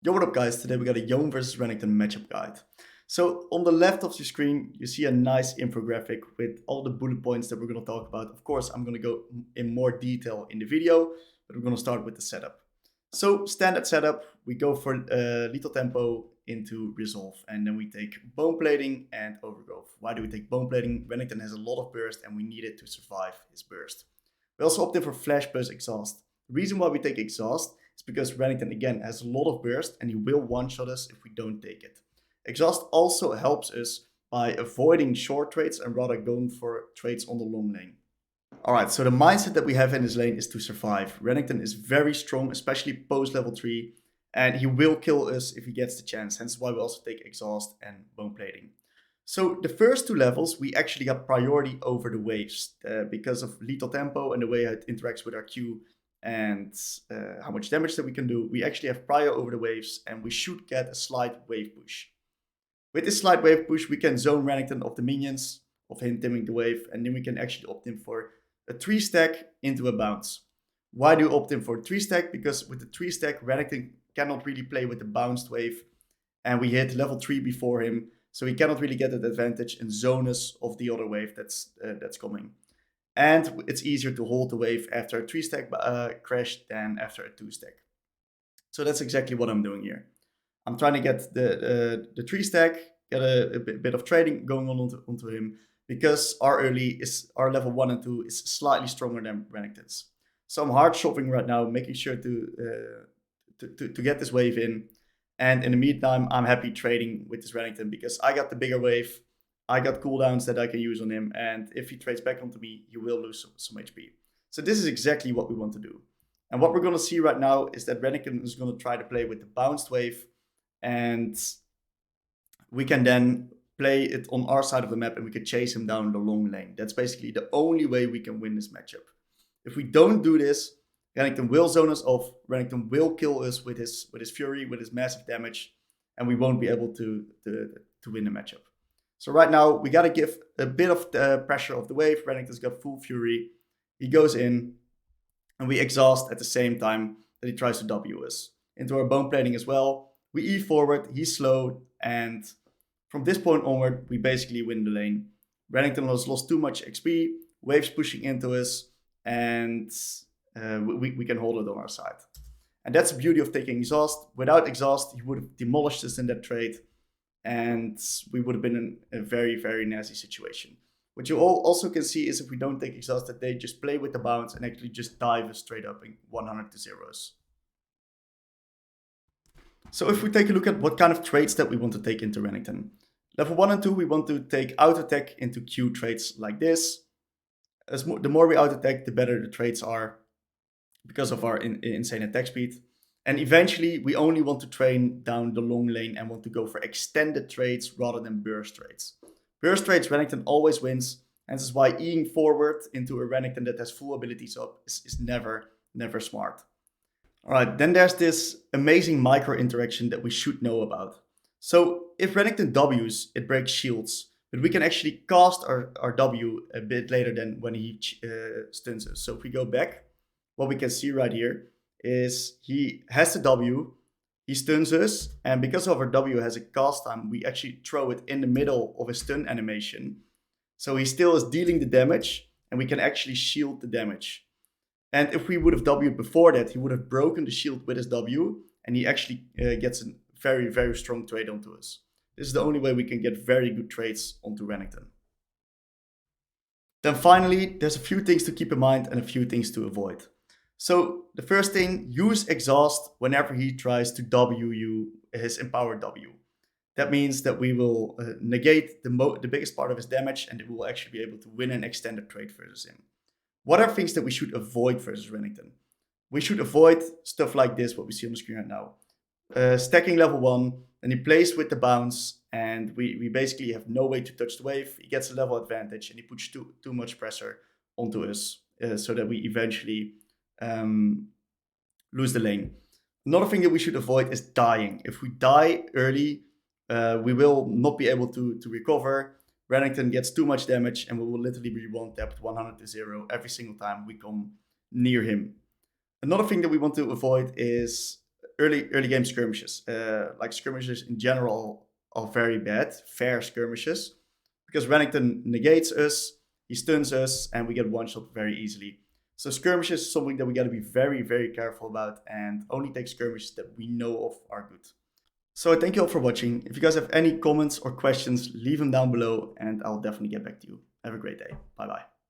Yo, what up guys? Today we got a Yone versus Renekton matchup guide. So on the left of your screen, you see a nice infographic with all the bullet points that we're going to talk about. Of course, I'm going to go in more detail in the video, but we're going to start with the setup. So standard setup, we go for lethal tempo into resolve, and then we take bone plating and overgrowth. Why do we take bone plating? Renekton has a lot of burst and we need it to survive his burst. We also opted for flash plus exhaust. The reason why we take exhaust is because Renekton again has a lot of burst and he will one-shot us if we don't take it. Exhaust also helps us by avoiding short trades and rather going for trades on the long lane. Alright, so the mindset that we have in this lane is to survive. Renekton is very strong, especially post level 3, and he will kill us if he gets the chance, hence why we also take exhaust and bone plating. So the first two levels, we actually got priority over the waves because of lethal tempo and the way it interacts with our Q and how much damage that we can do. We actually have prior over the waves and we should get a slight wave push. With this slight wave push, we can zone Renekton of the minions, of him timing the wave, and then we can actually opt in for a 3-stack into a bounce. Why do you opt in for a 3-stack? Because with the 3-stack, Renekton cannot really play with the bounced wave, and we hit level 3 before him, so he cannot really get that advantage and zone us of the other wave that's coming. And it's easier to hold the wave after a 3-stack crash than after a 2-stack. So that's exactly what I'm doing here. I'm trying to get the 3-stack, get a bit of trading going on onto him, because our level 1 and 2 is slightly stronger than Renekton's. So I'm hard shopping right now, making sure to get this wave in. And in the meantime, I'm happy trading with this Renekton because I got the bigger wave. I got cooldowns that I can use on him. And if he trades back onto me, he will lose some HP. So this is exactly what we want to do. And what we're going to see right now is that Renekton is going to try to play with the bounced wave. And we can then play it on our side of the map and we can chase him down the long lane. That's basically the only way we can win this matchup. If we don't do this, Renekton will zone us off. Renekton will kill us with his fury, with his massive damage, and we won't be able to win the matchup. So right now, we got to give a bit of pressure of the wave. Renekton's got full fury. He goes in, and we exhaust at the same time that he tries to W us. Into our bone plating as well. We E forward, he's slow, and from this point onward, we basically win the lane. Renekton has lost too much XP, waves pushing into us, and we can hold it on our side. And that's the beauty of taking exhaust. Without exhaust, he would have demolished us in that trade, and we would have been in a very, very nasty situation. What you also can see is if we don't take exhaust, that they just play with the bounce and actually just dive us straight up in 100 to zeros. So if we take a look at what kind of trades that we want to take into Renekton. Level 1 and 2, we want to take out attack into Q trades like this. The more we out attack, the better the trades are because of our insane attack speed. And eventually, we only want to train down the long lane and want to go for extended trades rather than burst trades. Burst trades, Renekton always wins, and this is why Eing forward into a Renekton that has full abilities up is never smart. Alright, then there's this amazing micro interaction that we should know about. So if Renekton W's, it breaks shields, but we can actually cast our W a bit later than when he stuns us. So if we go back, what we can see right here is he has the W, he stuns us, and because of our W has a cast time, we actually throw it in the middle of a stun animation. So he still is dealing the damage, and we can actually shield the damage. And if we would have W'd before that, he would have broken the shield with his W, and he actually gets a very, very strong trade onto us. This is the only way we can get very good trades onto Renekton. Then finally, there's a few things to keep in mind and a few things to avoid. So the first thing, use exhaust whenever he tries to W you his empowered W. That means that we will negate the biggest part of his damage and we will actually be able to win an extended trade versus him. What are things that we should avoid versus Renekton? We should avoid stuff like this, what we see on the screen right now. Stacking level 1, and he plays with the bounce, and we basically have no way to touch the wave. He gets a level advantage, and he puts too much pressure onto us, so that we eventually lose the lane. Another thing that we should avoid is dying. If we die early, we will not be able to recover. Renekton gets too much damage and we will literally be one-tapped 100 to 0 every single time we come near him. Another thing that we want to avoid is early game skirmishes. Like skirmishes in general are very bad, fair skirmishes, because Renekton negates us, he stuns us, and we get one shot very easily. So skirmishes is something that we got to be very, very careful about, and only take skirmishes that we know of are good. So thank you all for watching. If you guys have any comments or questions, leave them down below, and I'll definitely get back to you. Have a great day. Bye bye.